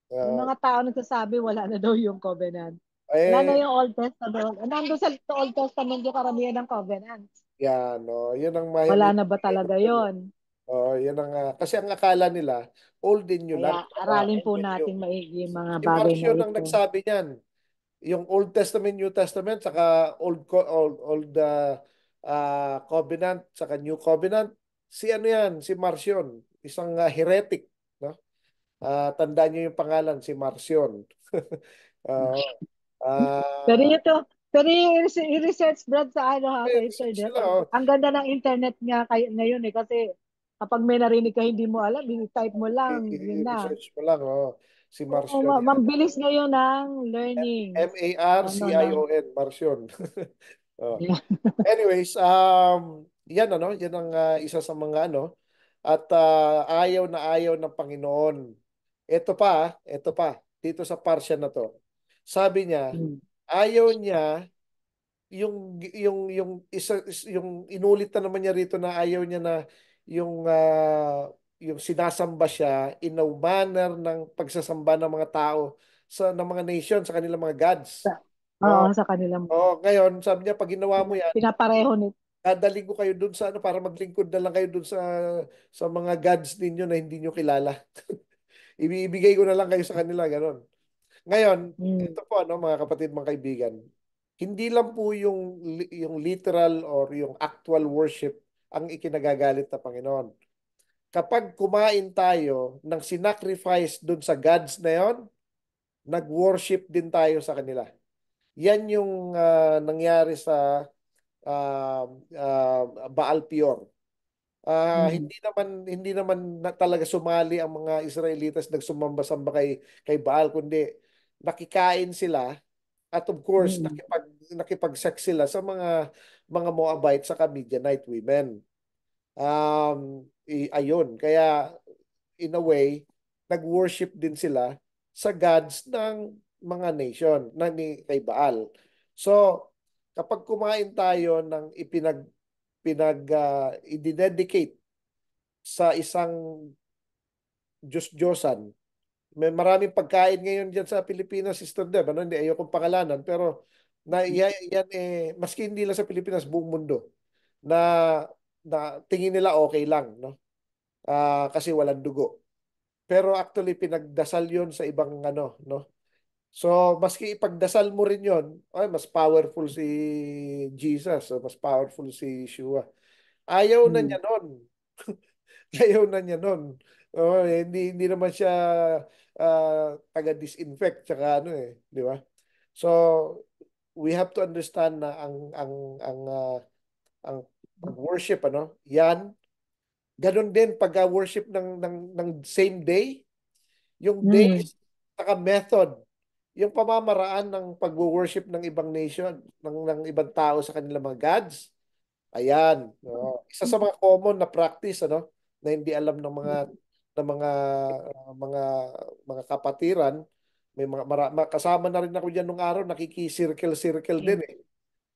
yung Oo. mga tao nagsasabi, wala na daw yung covenant. Wala na Eh, yung Old Testament. Nandun sa Old Testament yung karamihan ng covenant. yan. Oh, yun ang Wala na ba mahihirap talaga doon eh. yon? Oh, yan kasi ang akala nila, old and new Kaya lang. aralin Old po and new. natin maigi yung mga Si bagay na Marcion ang ito. nagsabi niyan. Yung Old Testament, New Testament, saka old covenant, saka New Covenant. Si ano yan, si Marcion, isang heretic, no? Tandaan niyo yung pangalan, si Marcion. Oo. Pero Ah, ito, pero i-research, Brad, sa ano, ha, sa research internet. nila, Ang, oh. ang ganda ng internet nga ngayon eh, kasi kapag may narinig ka hindi mo alam, i-type mo lang, yun na. I-research mo lang, oh. Si Oo, Marcion yan. mabilis ngayon ang learning. Ano na. Marcion, Marcion. Oh. Anyways, yan yan ang isa sa mga at ayaw ng Panginoon. Ito pa, dito sa parsya na to. Sabi niya, Hmm. ayaw niya yung inulit na naman niya rito na ayaw niya na yung sinasamba siya in a manner ng pagsasamba ng mga tao ng mga nation sa kanilang mga gods. Oo, Oh, sa kanilang ngayon, sabi niya, pag ginawa mo yan, pinapareho ni. dadaling ko kayo dun sa para maglingkod na lang kayo dun sa mga gods ninyo na hindi nyo kilala. Ibibigay ko na lang kayo sa kanila, ganon. Ngayon, Hmm. ito po mga kapatid, mga kaibigan, hindi lang po yung literal or yung actual worship ang ikinagagalit ng Panginoon. Kapag kumain tayo ng sinacrifice dun sa gods na yon, nag-worship din tayo sa kanila. Yan yung nangyari sa Baal Peor. Hmm. Hindi naman talaga sumali ang mga Israelitas nagsumamba-samba kay Baal, kundi nakikain sila at of course Hmm. nakipag-sex sila sa mga Moabite sa Midianite women. Ayun, kaya in a way nag-worship din sila sa gods ng mga nation kay Baal. So, kapag kumain tayo ng i-dedicate sa isang Diyos-Diyosan. May maraming pagkain ngayon diyan sa Pilipinas, Sister Deb. Hindi, ayokong pangalanan. Pero yan maski hindi lang sa Pilipinas, buong mundo, na, na tingin nila okay lang, no? Kasi walang dugo. Pero actually, pinagdasal yon sa ibang no? So, maski ipagdasal mo rin yon, ay, mas powerful si Jesus, o mas powerful si Yeshua. Ayaw na Hmm. niya nun. Ayaw na niya nun. Oh, hindi naman siya taga-disinfect tsaka di ba? So we have to understand na ang pag-worship yan Ganon din pag worship ng same day, yung Mm. days saka method, yung pamamaraan ng pag-worship ng ibang nation, ng ibang tao sa kanilang mga gods. Ayan, no. Isa sa mga common na practice ano na hindi alam ng mga kapatiran. May kasama na rin ako diyan nung araw, nakiki-circle din eh.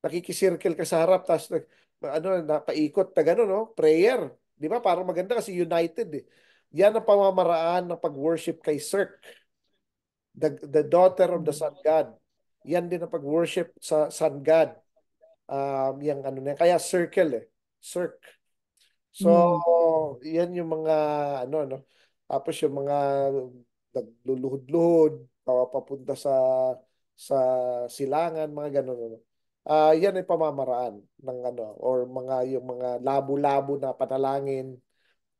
Nakiki-circle ka sa harap tapos napaikot na gano'n, no? Prayer. 'Di ba? Parang maganda kasi united eh. Yan ang pamamaraan ng pag-worship kay Cirque, the daughter of the sun god. Yan din ang pag-worship sa sun god. Yung ano na, kaya circle eh. Cirque. So, Mm. yan yung mga ano no. Tapos yung mga nagluluhod-luhod papunta sa silangan, mga ganun ano. Yan ay pamamaraan ng ano or yung mga labo-labo na panalangin.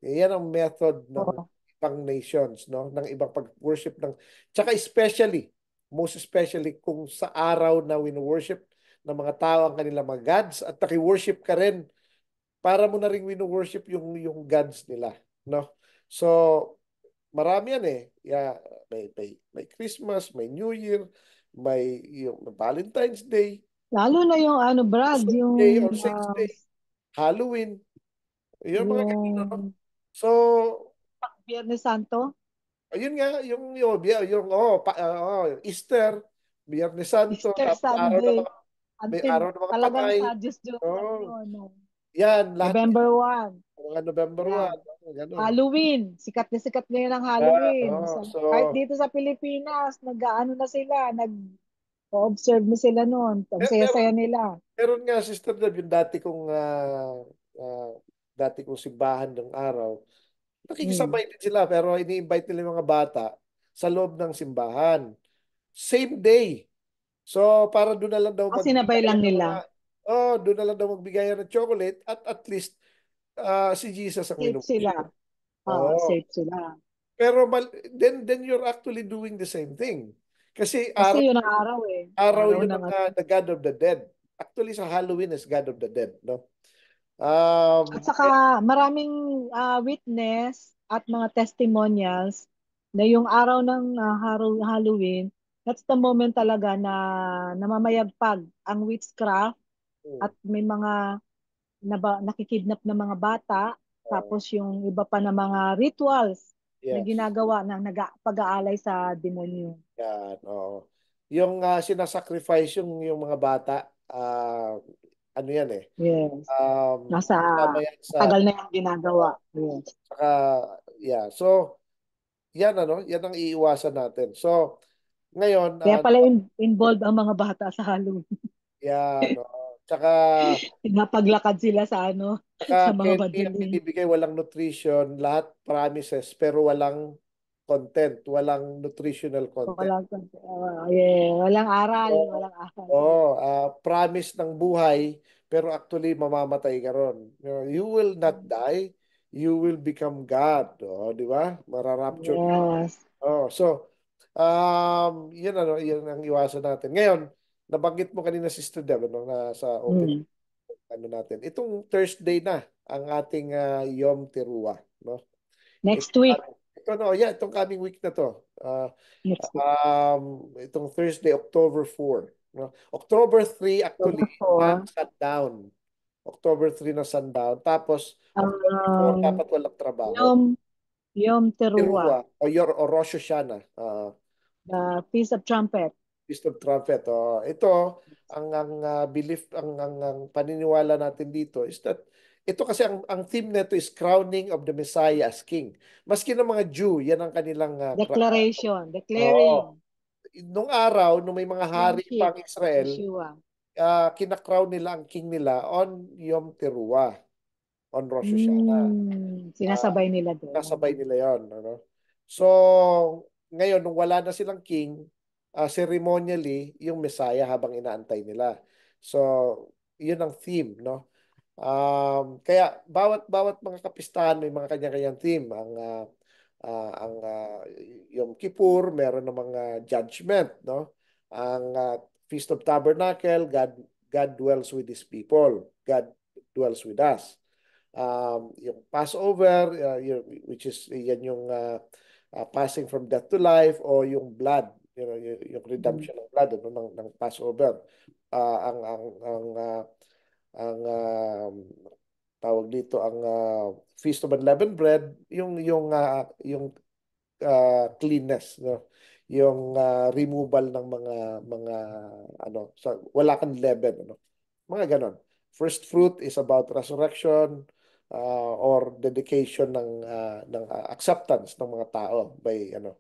Yan ang method ng Oo. ibang nations, no? Ng ibang pag-worship ng tsaka most especially kung sa araw na wino-worship ng mga tao ang kanilang mga gods at naki-worship ka rin para mo na ring wino-worship yung gods nila, no? So, marami yan eh. Yeah, may Christmas, may New Year, may yung Valentine's Day, Lalo na yung ano, Brad, Quezon Day yung or Saints Day, Halloween, yung mga ganun, no? yung So, Biyernes Santo, ayun nga, Easter, Biyernes Santo, Easter tapos Sunday, may until araw ng mga talagang patay. sa Diyos-Diyosan Oh, yun. No? yan, lahat November 1, mga November yan. 1, ganun. Halloween, sikat na sikat ngayon ang Yan, Halloween. Kahit so, dito sa Pilipinas, nag-ano na sila, nag-observe na sila noon. Ang meron, saya-saya nila. meron nga, Sister Deb, yung ah, dati kong simbahan ng araw, Hmm. nakikisabay din sila, pero ini-invite nila yung mga bata sa loob ng simbahan. Same day. So, para doon na lang daw Sinabay lang magbigayan ng mga, nila. doon na lang daw magbigayan ng chocolate at least si Jesus ang Safe sila. wino-worship. Oo. Safe sila. Pero then you're actually doing the same thing. Kasi Kasi araw yun ang araw eh. araw Araw yun ng ng ano. the God of the Dead. Actually sa Halloween is God of the Dead, no? At Um, saka maraming witness at mga testimonials na yung araw ng Halloween, that's the moment talaga na namamayagpag ang witchcraft mm, at may mga nakikidnap na mga bata, uh, tapos yung iba pa na mga rituals na yes. ginagawa ng pag-aalay sa demonyo. Yan, oo. Yung sinasacrifice yung mga bata, ano yan eh. Yes. Nasa Kasama yan sa tagal na yung ginagawa. Yes. saka yeah. So, yan yan ang iiwasan natin. So, ngayon Kaya pala involved ang mga bata sa Halloween. yan, tsaka Napaglakad sila sa sa mga candy ang madilim. binibigay, walang nutrition, lahat promises, pero walang content, walang nutritional content. Walang aral, So, walang aral. promise ng buhay, pero actually mamamatay ka ron. You will not die, you will become God. Di ba? Mararapture ka. Yes. So, yun ang iwasan natin. Ngayon, nabanggit mo kanina, Sister Deb, na sa open Mm. natin. Itong Thursday na ang ating Yom Teruah, no? Ito, Next week. itong coming week na to. Next week. Itong Thursday, October 4. No? October 3 actually, October 4. sundown. October 3 na sundown. Tapos, October 4 Um, dapat walang trabaho. Yom, Yom Teruah, Teruah o Rosh Hashanah. the Feast of Trumpet. Feast of Trumpet. Ito, ang belief, ang paniniwala natin dito is that ito kasi ang theme nito is crowning of the Messiah as King. Maski ng mga Jew, yan ang kanilang Declaration, Oo. declaring Nung araw, nung may mga hari kingship pang of Israel, Yeshua. kinakrown nila ang king nila on Yom Teruah, on Rosh Hashanah. Ah, Sinasabay nila Kasabay doon. nila yon, ano? So, ngayon, nung wala na silang king, ceremonially, yung Messiah habang inaantay nila. So, yun ang theme, no? Kaya bawat mga kapistahan may mga kanya-kanyang theme. Ang Yom Kippur, meron ng mga judgment, no? Ang Feast of Tabernacle, God dwells with His people. God dwells with us. Yung Passover, which is yan yung passing from death to life, o yung blood, yung redemption ng blood, ano, ng Passover. Ang tawag dito, ang Feast of Unleavened Bread, yung cleanness, no? Yung removal ng mga ano, wala kang leaven, ano? Mga ganon. First fruit is about resurrection, or dedication ng acceptance ng mga tao by ano.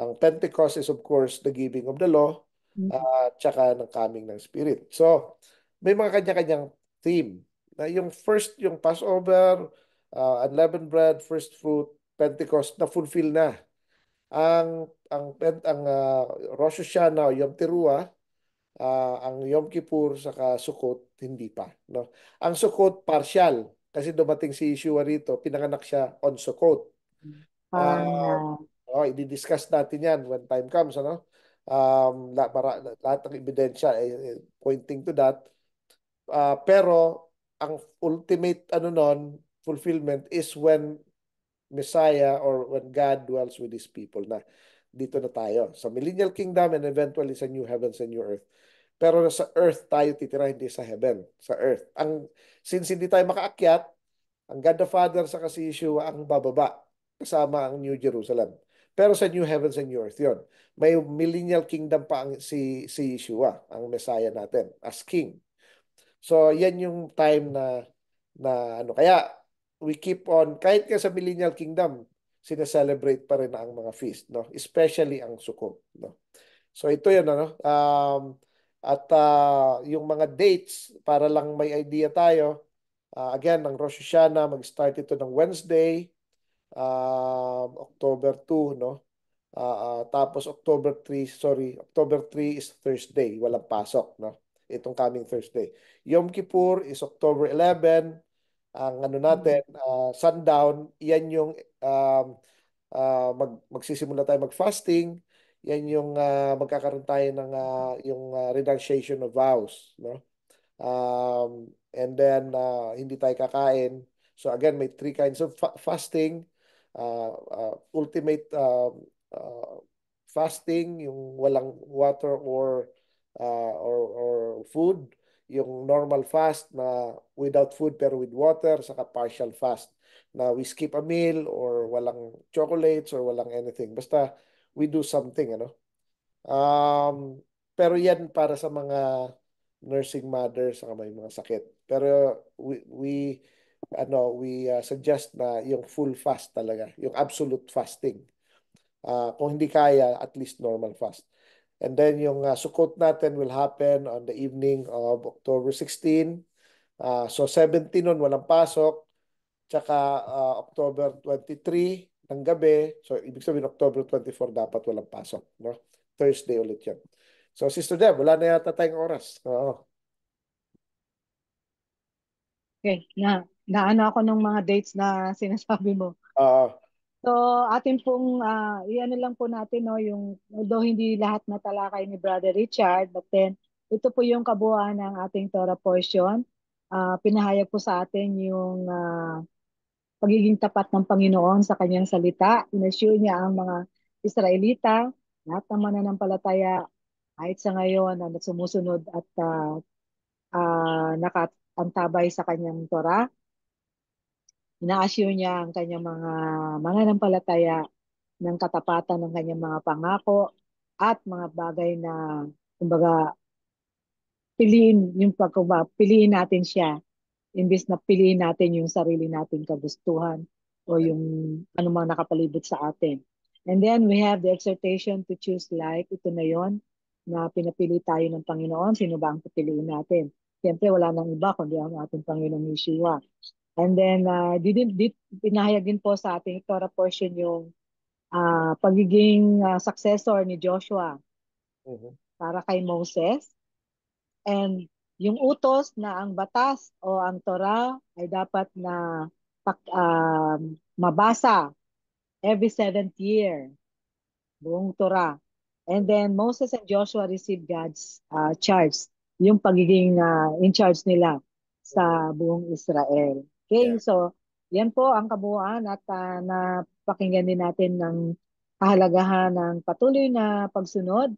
Ang Pentecost is of course the giving of the law, tsaka ng coming ng Spirit. So, may mga kanya-kanyang theme. Na yung first, yung Passover, unleavened bread, first fruit, Pentecost, na fulfill na. Ang Rosh Hashanah o Yom Teruah, ang Yom Kippur saka Sukkot, hindi pa. No? Ang Sukkot, partial. Kasi dumating si Yeshua rito, pinanganak siya on Sukkot. Parang Uh, i-discuss natin yan when time comes. Ano? Lahat ng ebidensya pointing to that. Pero ang ultimate ano nun, fulfillment is when Messiah, or when God dwells with His people na. Dito na tayo. Sa millennial kingdom and eventually sa new heavens and new earth. Pero sa earth tayo titira, hindi sa heaven. Sa earth. Since hindi tayo makaakyat, ang God the Father sa si Yeshua ang bababa. Kasama ang New Jerusalem. Pero sa new heavens and new earth yon. May millennial kingdom pa si Yeshua, ang Messiah natin, as King. So, yan yung time na ano. Kaya, we keep on, kahit ka sa Millennial Kingdom, sineselebrate pa rin ang mga feast, no? Especially ang Sukkot, no? So, ito yun, ano? At yung mga dates, para lang may idea tayo, again, ang Rosh Hashanah, mag-start ito ng Wednesday, October 2, no? Tapos October 3 is Thursday, walang pasok, no? Itong coming Thursday. Yom Kippur is October 11. Ang ano natin, sundown, yan yung magsisimula tayo mag-fasting. Yan yung magkakaroon tayo ng yung renunciation of vows, no? And then hindi tayo kakain. So again, may three kinds of fasting. Ultimate fasting, yung walang water or food. Yung normal fast na without food pero with water, saka partial fast na we skip a meal or walang chocolates or walang anything. Basta we do something, ano. Pero yan para sa mga nursing mothers saka may mga sakit. Pero we suggest na yung full fast talaga, yung absolute fasting. Kung hindi kaya, at least normal fast. And then yung Sukkot natin will happen on the evening of October 16. So 17 nun walang pasok. Tsaka October 23 ng gabi. So ibig sabihin October 24 dapat walang pasok. No? Thursday ulit yun. So Sister Deb, wala na yata tayong oras. Oo. Okay, naano ako ng mga dates na sinasabi mo. Uh, So, atin pong, iano lang po natin, no, yung, although hindi lahat na talakay ni Brother Richard, but then, ito po yung kabuuan ng ating Torah portion. Pinahayag po sa atin yung pagiging tapat ng Panginoon sa kanyang salita. Inassure niya ang mga Israelita, lahat ng mananampalataya, kahit sa ngayon na sumusunod at nakaantabay sa kanyang Torah. Ina-assure niya ang kanyang mga mananampalataya ng katapatan ng kanyang mga pangako at mga bagay na kumbaga piliin natin siya imbes na piliin natin yung sarili nating kagustuhan o yung anumang nakapalibot sa atin. And then we have the exhortation to choose life. Ito na yon na pinapili tayo ng Panginoon. Sino ba ang pipiliin natin? Siyempre, wala nang iba kundi ang ating Panginoong Yeshua. And then, pinahayag din po sa ating Torah portion yung pagiging successor ni Joshua mhm. para kay Moses. And yung utos na ang batas o ang Torah ay dapat na mabasa every seventh year, buong Torah. And then Moses and Joshua received God's charge, yung pagiging in charge nila sa buong Israel. Yeah. Okay, so yan po ang kabuuan at napakinggan din natin ng kahalagahan ng patuloy na pagsunod.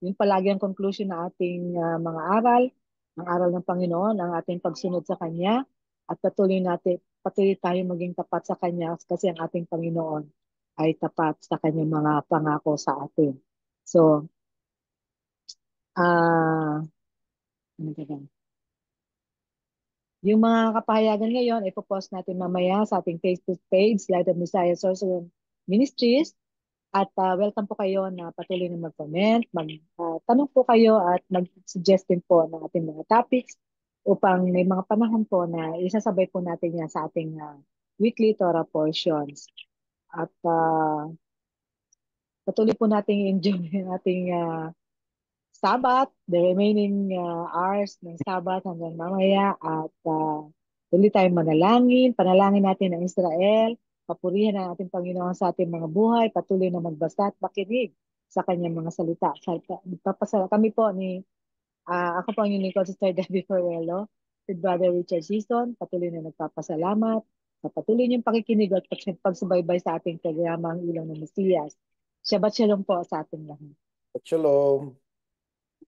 Yun palagi ang conclusion ng ating mga aral, ang aral ng Panginoon, ang ating pagsunod sa Kanya at patuloy tayong maging tapat sa Kanya kasi ang ating Panginoon ay tapat sa Kanyang mga pangako sa atin. So, ano ba ba? Yung mga kapahayagan ngayon, ipopost natin mamaya sa ating Facebook page, Light of Messiah Sorcerer Ministries. At welcome po kayo na patuloy na mag-comment, mag-tanong po kayo at mag-suggest din po ng ating mga topics upang may mga panahon po na isasabay po natin yan sa ating weekly Torah portions. At patuloy po nating enjoy yung ating Sabat, the remaining hours ng Sabat hanggang mamaya at tuloy tayong manalangin, panalangin natin ang Israel, papurihan ang ating Panginoon sa ating mga buhay, patuloy na magbasa at makinig sa kanyang mga salita. Magpapasala kami po ako po ang inyong lingkod, Sister Debbie Ferrello, with Brother Richard Season, patuloy na nagpapasalamat sa patuloy niyong pakikinig at pagsubaybay sa ating programa, ang Ilaw ng Mesiyas. Shabbat Shalom po sa ating lahat. Shalom.